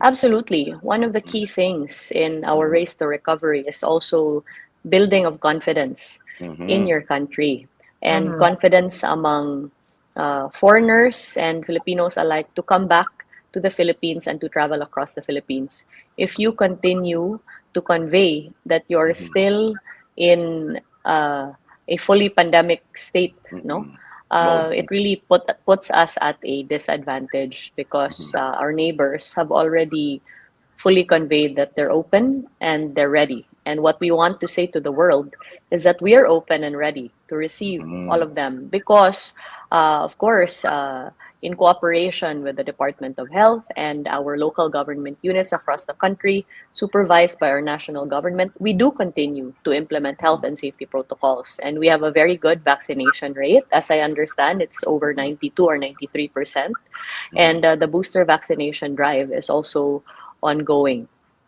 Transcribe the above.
Absolutely. One of the key things in our Mm-hmm. race to recovery is also building of confidence in Mm-hmm. your country and Mm-hmm. confidence among foreigners and Filipinos alike to come back to the Philippines and to travel across the Philippines. If you continue to convey that you're Mm-hmm. still in a fully pandemic state, no? Mm-hmm. Mode. It really puts us at a disadvantage because Mm-hmm. our neighbors have already fully conveyed that they're open and they're ready. And what we want to say to the world is that we are open and ready to receive all Mm-hmm. of them because, of course, in cooperation with the Department of Health and our local government units across the country, supervised by our national government, we do continue to implement health and safety protocols. And we have a very good vaccination rate. As I understand, it's over 92 or 93%. Mm-hmm. And the booster vaccination drive is also ongoing.